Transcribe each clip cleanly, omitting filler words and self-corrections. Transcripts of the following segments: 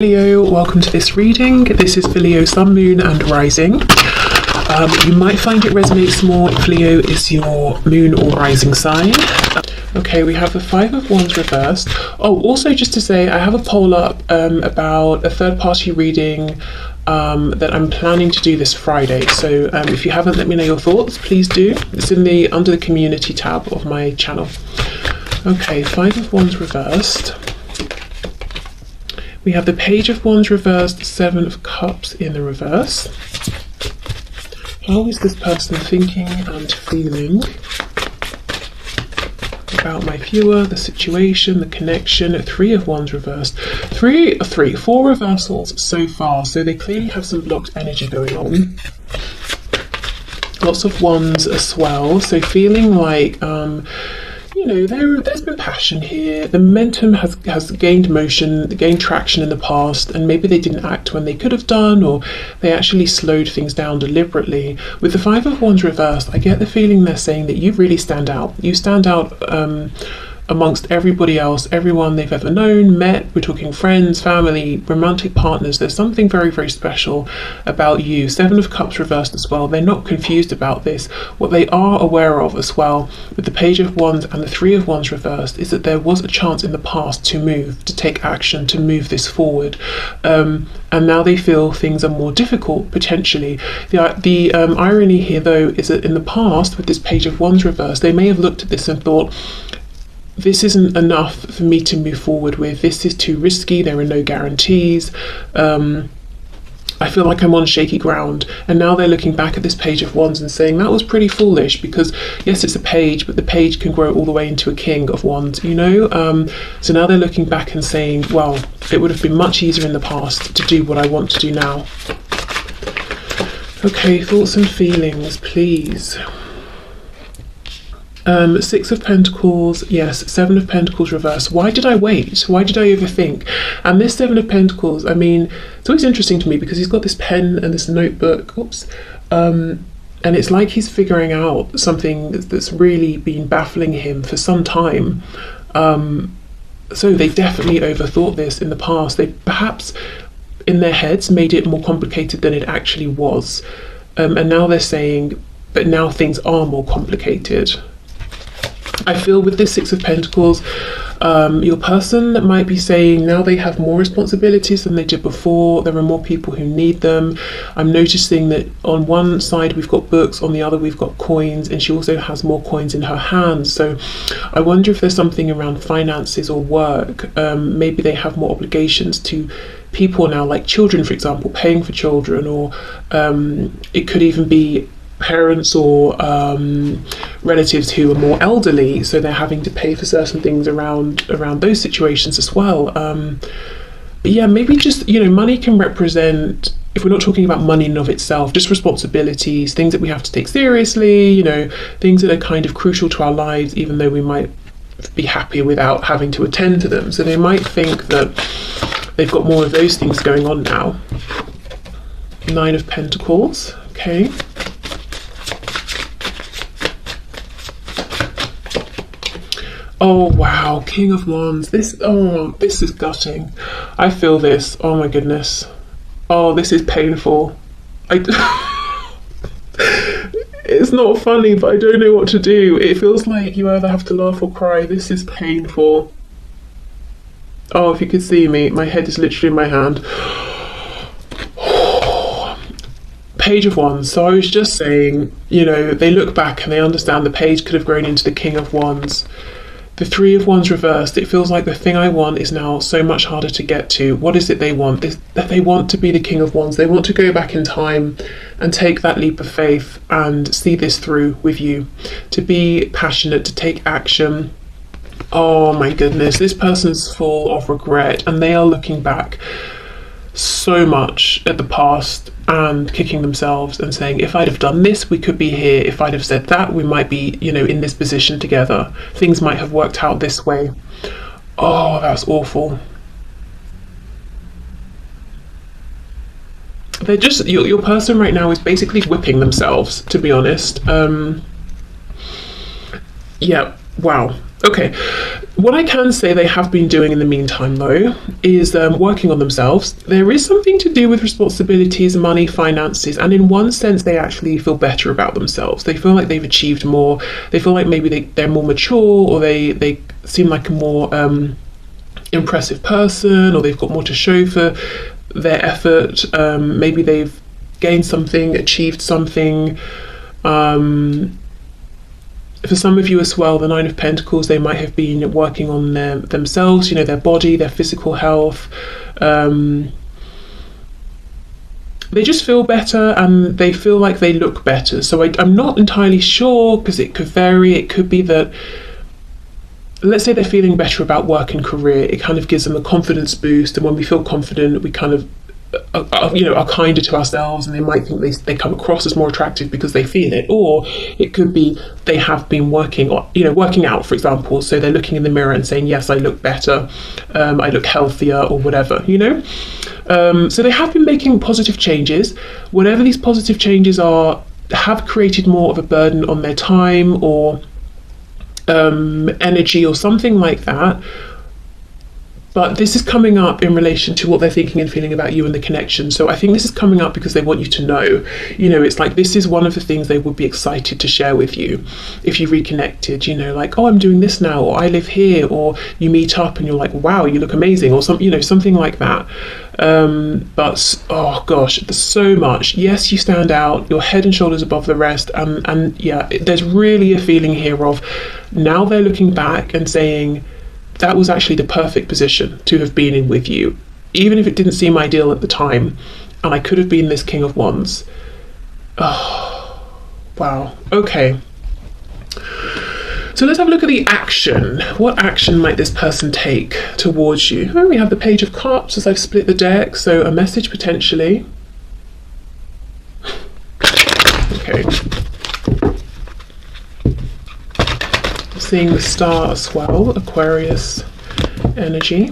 Leo, welcome to this reading. This is for Leo, Sun, Moon and Rising. You might find it resonates more if Leo is your moon or rising sign. Okay, we have the Five of Wands reversed. Oh, also just to say, I have a poll up about a third-party reading that I'm planning to do this Friday. So if you haven't, let me know your thoughts. Please do. It's under the community tab of my channel. Okay, Five of Wands reversed. We have the Page of Wands reversed, Seven of Cups in the reverse. How is this person thinking and feeling about my viewer, the situation, the connection? Three of Wands reversed. Four reversals so far, so they clearly have some blocked energy going on. Lots of Wands as well, so feeling like there's been passion here. The momentum has gained motion, gained traction in the past, and maybe they didn't act when they could have done, or they actually slowed things down deliberately. With the Five of Wands reversed, I get the feeling they're saying that you really stand out. You stand out amongst everybody else, everyone they've ever known, met. We're talking friends, family, romantic partners. There's something very, very special about you. Seven of Cups reversed as well. They're not confused about this. What they are aware of as well with the Page of Wands and the Three of Wands reversed is that there was a chance in the past to move, to take action, to move this forward. And now they feel things are more difficult, potentially. The irony here, though, is that in the past, with this Page of Wands reversed, they may have looked at this and thought, this isn't enough for me to move forward with. This is too risky. There are no guarantees. I feel like I'm on shaky ground. And now they're looking back at this Page of Wands and saying that was pretty foolish, because yes, it's a page, but the page can grow all the way into a King of Wands, So now they're looking back and saying, well, it would have been much easier in the past to do what I want to do now. Okay, thoughts and feelings, please. Six of Pentacles, yes. Seven of Pentacles reverse. Why did I wait? Why did I overthink? And this Seven of Pentacles, I mean, it's always interesting to me because he's got this pen and this notebook, and it's like he's figuring out something that's really been baffling him for some time. So they definitely overthought this in the past. They perhaps in their heads made it more complicated than it actually was. And now they're saying, but now things are more complicated. I feel with this Six of Pentacles, your person might be saying now they have more responsibilities than they did before. There are more people who need them. I'm noticing that on one side we've got books, on the other we've got coins, and she also has more coins in her hands. So I wonder if there's something around finances or work. Maybe they have more obligations to people now, like children, for example, paying for children, or it could even be parents or relatives who are more elderly, so they're having to pay for certain things around those situations as well. But yeah, maybe just money can represent, if we're not talking about money in and of itself, just responsibilities, things that we have to take seriously, things that are kind of crucial to our lives, even though we might be happier without having to attend to them. So they might think that they've got more of those things going on now. Nine of Pentacles, okay. Oh wow, King of Wands. This is gutting. I feel this. Oh my goodness. Oh, this is painful. It's not funny, but I don't know what to do. It feels like you either have to laugh or cry. This is painful. Oh, if you could see me, my head is literally in my hand. Page of Wands. So I was just saying, they look back and they understand the page could have grown into the King of Wands. The Three of Wands reversed. It feels like the thing I want is now so much harder to get to. What is it they want? That they want to be the King of Wands. They want to go back in time and take that leap of faith and see this through with you. To be passionate, to take action. Oh my goodness, this person's full of regret and they are looking back so much at the past and kicking themselves and saying, if I'd have done this, we could be here. If I'd have said that, we might be, in this position together. Things might have worked out this way. Oh, that's awful. They're just, your person right now is basically whipping themselves, to be honest. Yeah, wow. Okay. What I can say they have been doing in the meantime, though, is working on themselves. There is something to do with responsibilities, money, finances, and in one sense, they actually feel better about themselves. They feel like they've achieved more. They feel like maybe they're more mature, or they seem like a more impressive person, or they've got more to show for their effort. Maybe they've gained something, achieved something. For some of you as well, the Nine of Pentacles, they might have been working on themselves, their body, their physical health. They just feel better, and they feel like they look better. So I'm not entirely sure, because it could vary. It could be that, let's say they're feeling better about work and career. It kind of gives them a confidence boost, and when we feel confident, we kind of are kinder to ourselves, and they might think they come across as more attractive because they feel it. Or it could be they have been working out, for example, so they're looking in the mirror and saying, yes, I look better, I look healthier, or whatever, so they have been making positive changes. Whatever these positive changes are, have created more of a burden on their time or energy or something like that. But this is coming up in relation to what they're thinking and feeling about you and the connection. So I think this is coming up because they want you to know. It's like, this is one of the things they would be excited to share with you if you reconnected. Like, oh, I'm doing this now, or I live here, or you meet up and you're like, wow, you look amazing, or something like that. But oh gosh, there's so much. Yes, you stand out. You're head and shoulders above the rest. And yeah, there's really a feeling here of, now they're looking back and saying, that was actually the perfect position to have been in with you, even if it didn't seem ideal at the time, and I could have been this King of Wands. Oh, wow. Okay. So let's have a look at the action. What action might this person take towards you? Oh, we have the Page of Cups as I've split the deck, so a message potentially. Okay. Seeing the Star as well, Aquarius energy.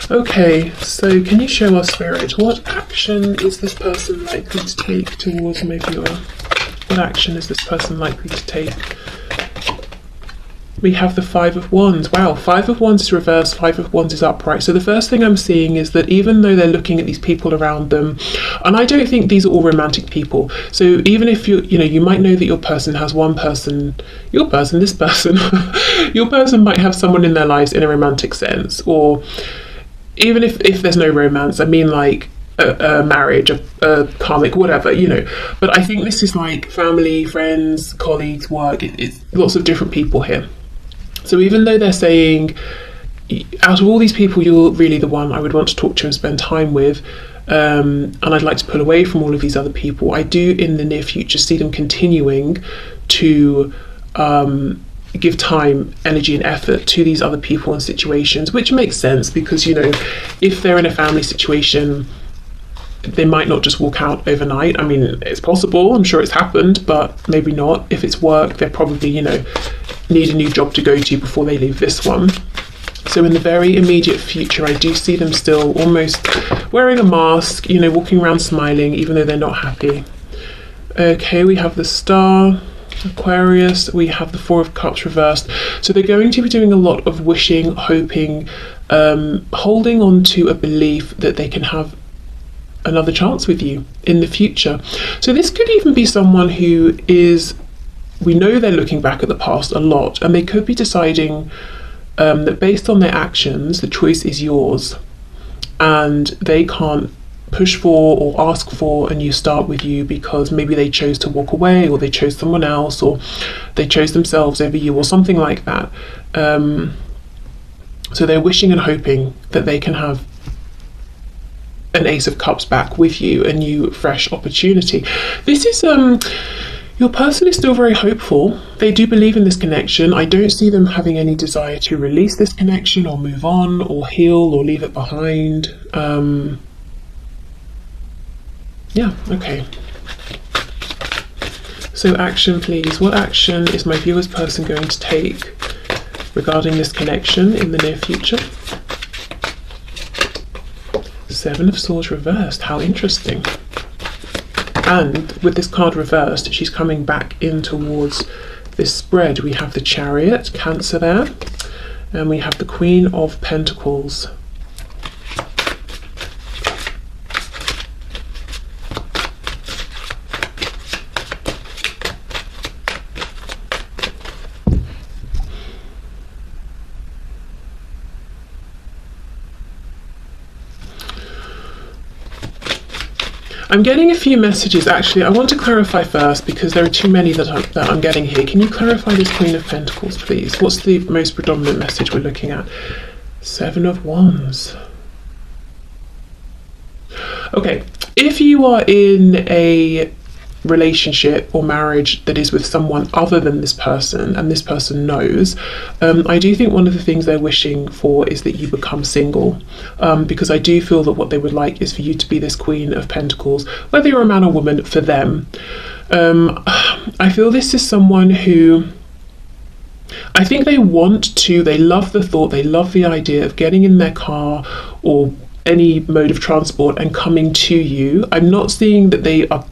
Okay, so can you show us, Spirit, what action is this person likely to take towards my viewer? What action is this person likely to take? We have the Five of Wands. Wow, Five of Wands is reversed, Five of Wands is upright. So the first thing I'm seeing is that even though they're looking at these people around them, and I don't think these are all romantic people. So even if you might know that your person has this person, your person might have someone in their lives in a romantic sense, or even if there's no romance, I mean like a marriage, a karmic, whatever, But I think this is like family, friends, colleagues, work. It's lots of different people here. So even though they're saying, out of all these people, you're really the one I would want to talk to and spend time with, and I'd like to pull away from all of these other people, I do in the near future see them continuing to give time, energy and effort to these other people and situations, which makes sense because, if they're in a family situation, they might not just walk out overnight. I mean, it's possible, I'm sure it's happened, but maybe not. If it's work, they're probably, need a new job to go to before they leave this one. So in the very immediate future, I do see them still almost wearing a mask, walking around smiling, even though they're not happy. Okay, we have the Star, Aquarius, we have the Four of Cups reversed. So they're going to be doing a lot of wishing, hoping, holding on to a belief that they can have another chance with you in the future. So this could even be someone who is, we know they're looking back at the past a lot, and they could be deciding that based on their actions, the choice is yours, and they can't push for or ask for a new start with you because maybe they chose to walk away, or they chose someone else, or they chose themselves over you, or something like that. So they're wishing and hoping that they can have an Ace of Cups back with you, a new fresh opportunity. This is your person is still very hopeful. They do believe in this connection. I don't see them having any desire to release this connection or move on or heal or leave it behind. Yeah, okay. So action, please. What action is my viewer's person going to take regarding this connection in the near future? Seven of Swords reversed. How interesting. And with this card reversed, she's coming back in towards this spread, we have the Chariot, Cancer there, and we have the Queen of Pentacles. I'm getting a few messages. Actually, I want to clarify first because there are too many that I'm getting here. Can you clarify this Queen of Pentacles, please? What's the most predominant message we're looking at? Seven of Wands. Okay, if you are in a relationship or marriage that is with someone other than this person, and this person knows, I do think one of the things they're wishing for is that you become single, because I do feel that what they would like is for you to be this Queen of Pentacles, whether you're a man or woman, for them. I feel this is someone who, I think they love the thought, they love the idea of getting in their car or any mode of transport and coming to you. I'm not seeing that they are,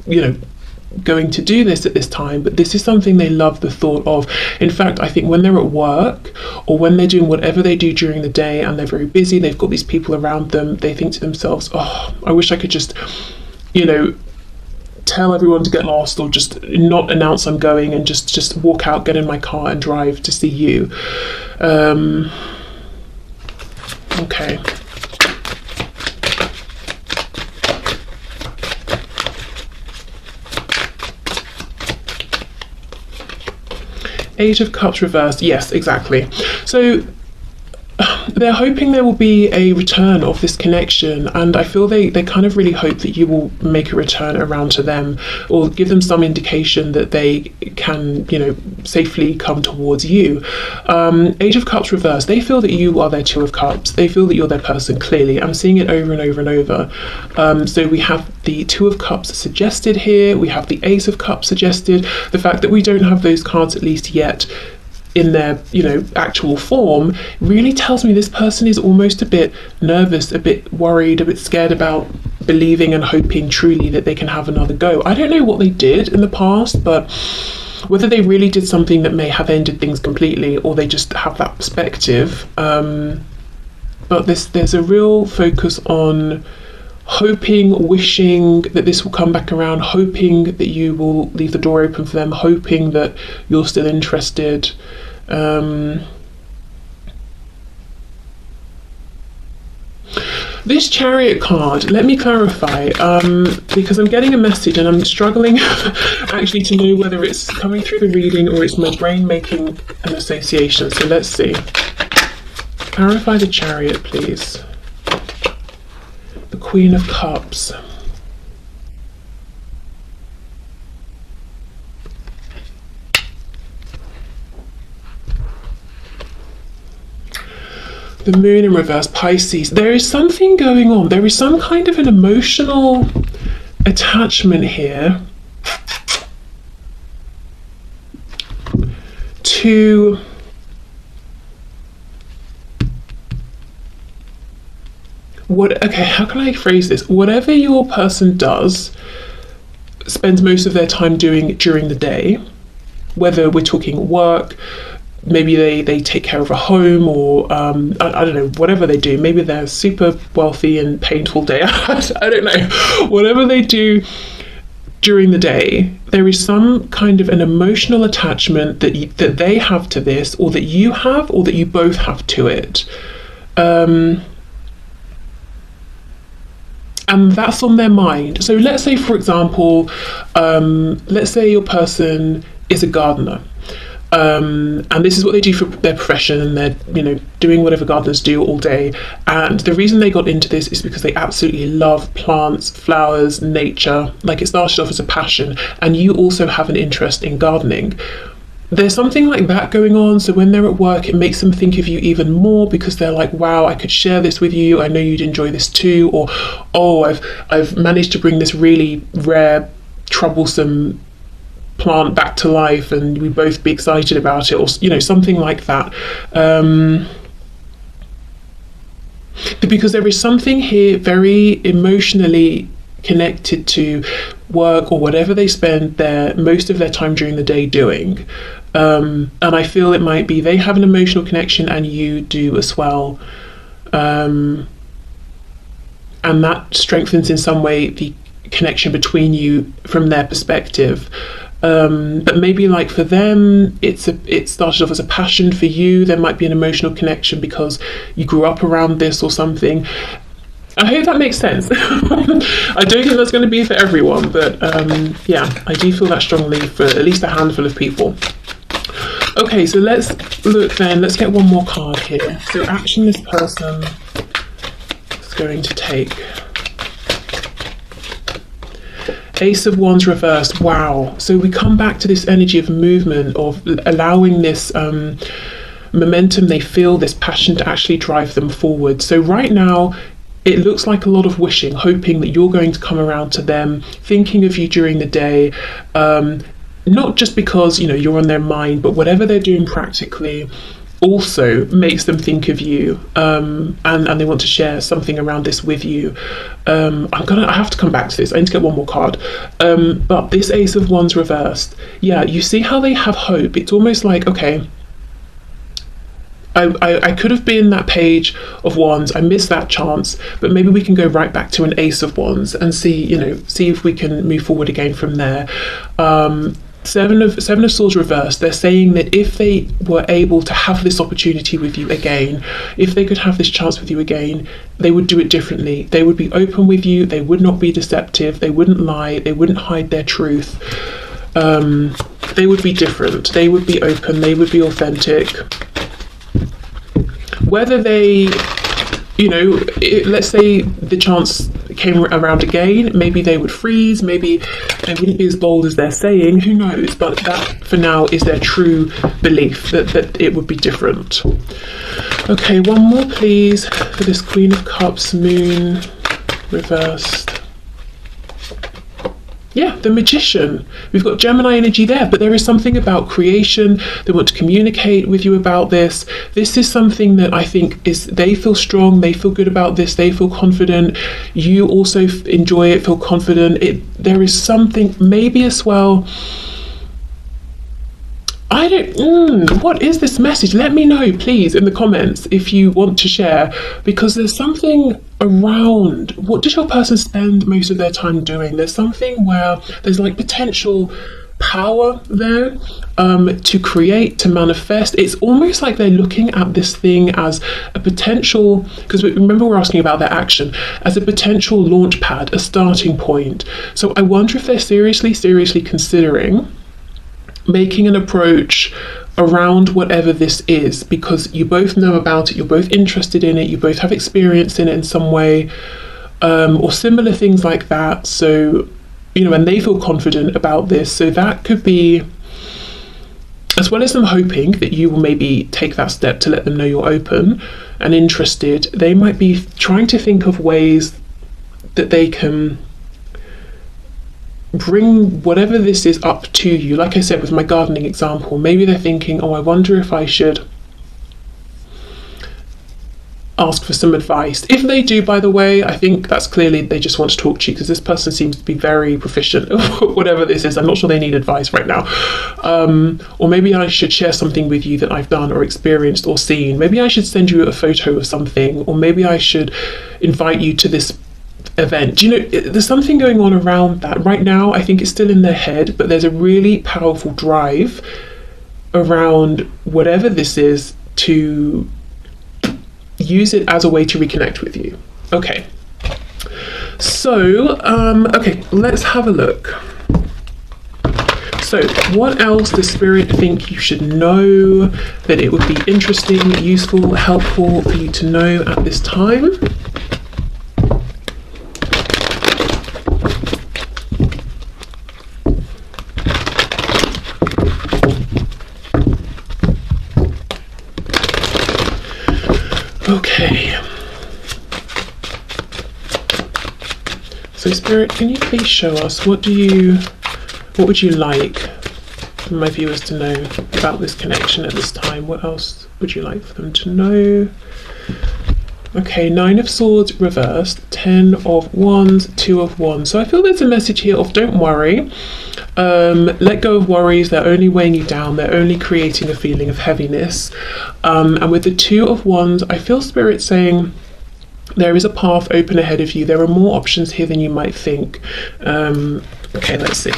going to do this at this time, but this is something they love the thought of. In fact, I think when they're at work or when they're doing whatever they do during the day and they're very busy, they've got these people around them, they think to themselves, oh, I wish I could just, tell everyone to get lost, or just not announce I'm going and just walk out, get in my car and drive to see you. Okay. Eight of Cups reversed. Yes, exactly. So they're hoping there will be a return of this connection, and I feel they kind of really hope that you will make a return around to them, or give them some indication that they can, safely come towards you. Eight of Cups reversed. They feel that you are their Two of Cups. They feel that you're their person, clearly. I'm seeing it over and over and over. So we have the Two of Cups suggested here. We have the Ace of Cups suggested. The fact that we don't have those cards, at least yet, in their actual form, really tells me this person is almost a bit nervous, a bit worried, a bit scared about believing and hoping truly that they can have another go. I don't know what they did in the past, but whether they really did something that may have ended things completely, or they just have that perspective, but there's a real focus on hoping, wishing that this will come back around, hoping that you will leave the door open for them, hoping that you're still interested. This Chariot card, let me clarify, because I'm getting a message and I'm struggling actually to know whether it's coming through the reading or it's my brain making an association. So let's see. Clarify the Chariot, please. The Queen of Cups. The Moon in reverse, Pisces. There is something going on. There is some kind of an emotional attachment here to how can I phrase this? Whatever your person does, spends most of their time doing during the day, whether we're talking work, maybe they take care of a home, or I don't know, whatever they do. Maybe they're super wealthy and painful day. I don't know. Whatever they do during the day, there is some kind of an emotional attachment that they have to this, or that you have, or that you both have to it. And that's on their mind. So let's say, for example, let's say your person is a gardener, and this is what they do for their profession, and they're doing whatever gardeners do all day. And the reason they got into this is because they absolutely love plants, flowers, nature. Like, it started off as a passion, and you also have an interest in gardening. There's something like that going on. So when they're at work, it makes them think of you even more, because they're like, wow, I could share this with you, I know you'd enjoy this too. Or, oh, I've managed to bring this really rare, troublesome plant back to life, and we both be excited about it, or something like that. Because there is something here very emotionally connected to work, or whatever they spend most of their time during the day doing. And I feel it might be they have an emotional connection and you do as well. And that strengthens in some way the connection between you from their perspective. But maybe like for them, it started off as a passion. For you, there might be an emotional connection because you grew up around this or something. I hope that makes sense. I don't think that's going to be for everyone, but yeah, I do feel that strongly for at least a handful of people. Okay, so let's look then. Let's get one more card here. So action this person is going to take. Ace of Wands reversed. Wow. So we come back to this energy of movement, of allowing this momentum they feel, this passion to actually drive them forward. So right now, it looks like a lot of wishing, hoping that you're going to come around to them, thinking of you during the day, not just because, you know, you're on their mind, but whatever they're doing practically also makes them think of you, and they want to share something around this with you. I have to come back to this. I need to get one more card. But this Ace of Wands reversed, yeah, you see how they have hope. It's almost like, okay, I could have been that Page of Wands. I missed that chance, but maybe we can go right back to an Ace of Wands and see if we can move forward again from there. Seven of Swords reversed. They're saying that if they were able to have this opportunity with you again, if they could have this chance with you again, they would do it differently. They would be open with you. They would not be deceptive. They wouldn't lie. They wouldn't hide their truth. They would be different. They would be open. They would be authentic. Whether they, let's say the chance came around again, maybe they would freeze, maybe they wouldn't be as bold as they're saying, who knows, but that for now is their true belief, that it would be different. Okay, one more please for this Queen of Cups, Moon reversed. Yeah, the Magician. We've got Gemini energy there, but there is something about creation. They want to communicate with you about this. This is something that I think they feel strong, they feel good about this, they feel confident. You also enjoy it, feel confident. There is something, maybe as well, what is this message? Let me know, please, in the comments if you want to share, because there's something around, what does your person spend most of their time doing? There's something where there's like potential power there to create, to manifest. It's almost like they're looking at this thing as a potential, because remember we're asking about their action, as a potential launch pad, a starting point. So I wonder if they're seriously considering making an approach around whatever this is, because you both know about it, you're both interested in it, you both have experience in it in some way, or similar things like that. So, and they feel confident about this. So that could be, as well as them hoping that you will maybe take that step to let them know you're open and interested, they might be trying to think of ways that they can bring whatever this is up to you. Like I said with my gardening example, maybe they're thinking, I wonder if I should ask for some advice. If they do, by the way, I think that's clearly they just want to talk to you, because this person seems to be very proficient whatever this is. I'm not sure they need advice right now. Or maybe I should share something with you that I've done or experienced or seen. Maybe I should send you a photo of something, or maybe I should invite you to this event. There's something going on around that right now. I think it's still in their head, but there's a really powerful drive around whatever this is to use it as a way to reconnect with you. Okay, so okay, let's have a look. So what else does Spirit think you should know, that it would be interesting, useful, helpful for you to know at this time? Okay, so Spirit, can you please show us what would you like for my viewers to know about this connection at this time? What else would you like for them to know? Okay, 9 of Swords reversed, 10 of Wands, 2 of Wands. So I feel there's a message here of don't worry. Let go of worries. They're only weighing you down. They're only creating a feeling of heaviness. And with the 2 of Wands, I feel Spirit saying there is a path open ahead of you. There are more options here than you might think. Okay, let's see.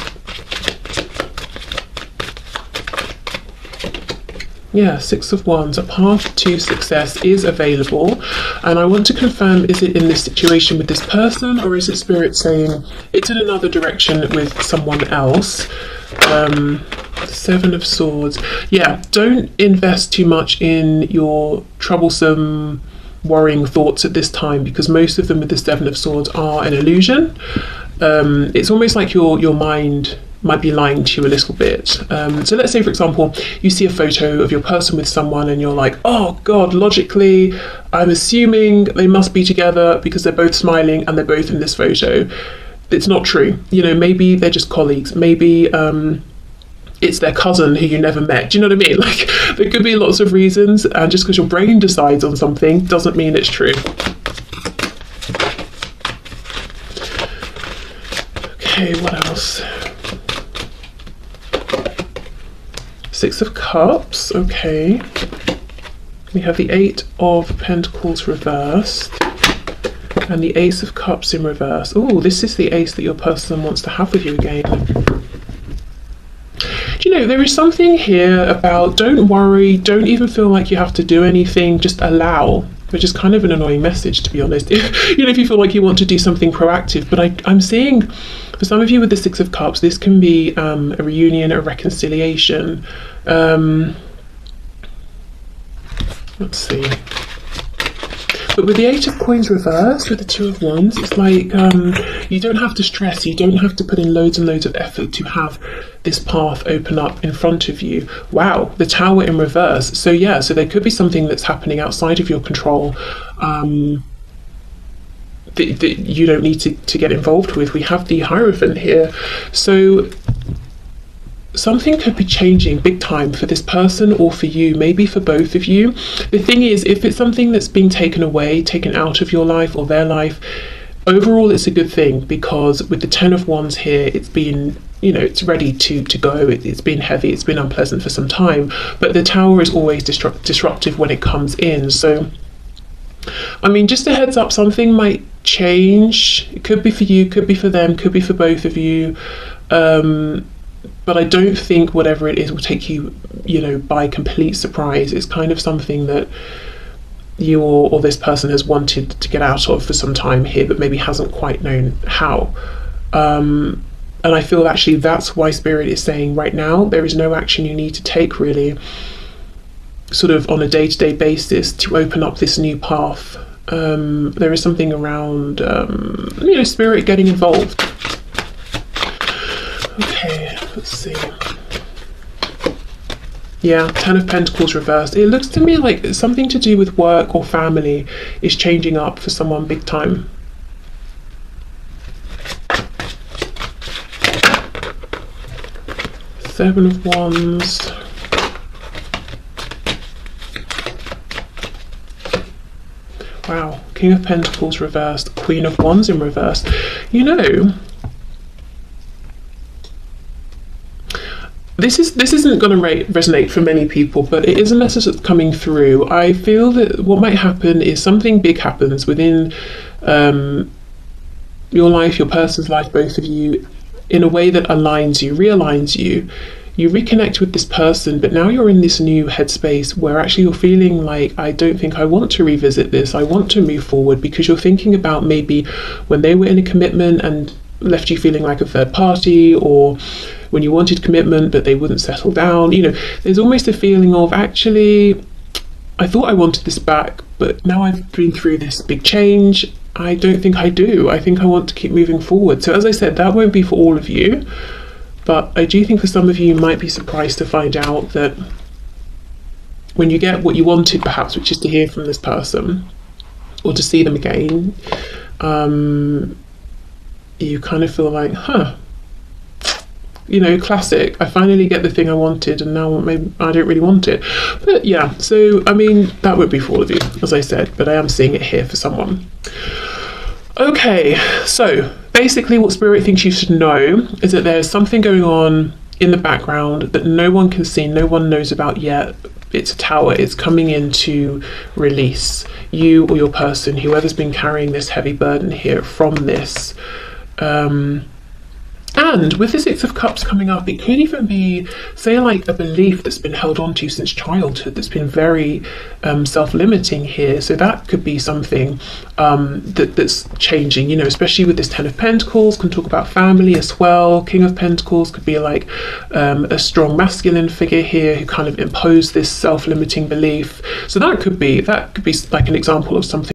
Yeah, 6 of Wands, a path to success is available. And I want to confirm, is it in this situation with this person, or is it Spirit saying it's in another direction with someone else? 7 of Swords. Yeah, don't invest too much in your troublesome, worrying thoughts at this time, because most of them with the 7 of Swords are an illusion. It's almost like your mind might be lying to you a little bit. So let's say, for example, you see a photo of your person with someone and you're like, oh God, logically, I'm assuming they must be together because they're both smiling and they're both in this photo. It's not true. You know, maybe they're just colleagues. Maybe it's their cousin who you never met. Do you know what I mean? Like, there could be lots of reasons, and just because your brain decides on something doesn't mean it's true. Okay, what else? 6 of Cups, okay. We have the 8 of Pentacles reversed and the Ace of Cups in reverse. Oh, this is the ace that your person wants to have with you again. Do you know, there is something here about don't worry, don't even feel like you have to do anything, just allow, which is kind of an annoying message, to be honest. If you feel like you want to do something proactive, but I'm seeing for some of you with the 6 of Cups, this can be a reunion, a reconciliation. Let's see. But with the 8 of Coins reversed, with the 2 of Wands, it's like you don't have to stress, you don't have to put in loads and loads of effort to have this path open up in front of you. Wow, the Tower in reverse. So yeah, so there could be something that's happening outside of your control that you don't need to get involved with. We have the Hierophant here. So something could be changing big time for this person or for you, maybe for both of you. The thing is, if it's something that's being taken away, taken out of your life or their life, overall it's a good thing, because with the 10 of Wands here, it's been, you know, it's ready to go. It's been heavy, it's been unpleasant for some time, but the Tower is always disruptive when it comes in. So I mean, just a heads up, something might change. It could be for you, could be for them, could be for both of you. But I don't think whatever it is will take you, you know, by complete surprise. It's kind of something that you or this person has wanted to get out of for some time here, but maybe hasn't quite known how. And I feel actually that's why Spirit is saying right now there is no action you need to take, really, sort of on a day-to-day basis, to open up this new path. There is something around, you know, Spirit getting involved. Okay, let's see. Yeah, 10 of Pentacles reversed. It looks to me like something to do with work or family is changing up for someone big time. Seven of Wands. Wow, King of Pentacles reversed, Queen of Wands in reverse. You know, this isn't going to resonate for many people, but it is a message that's coming through. I feel that what might happen is something big happens within your life, your person's life, both of you, in a way that aligns you, realigns you. You reconnect with this person, but now you're in this new headspace where actually you're feeling like, I don't think I want to revisit this. I want to move forward, because you're thinking about maybe when they were in a commitment and left you feeling like a third party, or when you wanted commitment but they wouldn't settle down. You know, there's almost a feeling of, actually, I thought I wanted this back, but now I've been through this big change, I don't think I do. I think I want to keep moving forward. So as I said, that won't be for all of you, but I do think for some of you, you might be surprised to find out that when you get what you wanted, perhaps, which is to hear from this person or to see them again, you kind of feel like, you know, classic. I finally get the thing I wanted, and now maybe I don't really want it. But yeah, so I mean, that would be for all of you, as I said, but I am seeing it here for someone. Okay, so basically what Spirit thinks you should know is that there's something going on in the background that no one can see, no one knows about yet. It's a tower. It's coming in to release you or your person, whoever's been carrying this heavy burden here from this. And with the Six of Cups coming up, it could even be, say, like a belief that's been held on to since childhood that's been very self-limiting here. So that could be something that's changing, you know, especially with this Ten of Pentacles, can talk about family as well. King of Pentacles could be like a strong masculine figure here who kind of imposed this self-limiting belief. So that could be like an example of something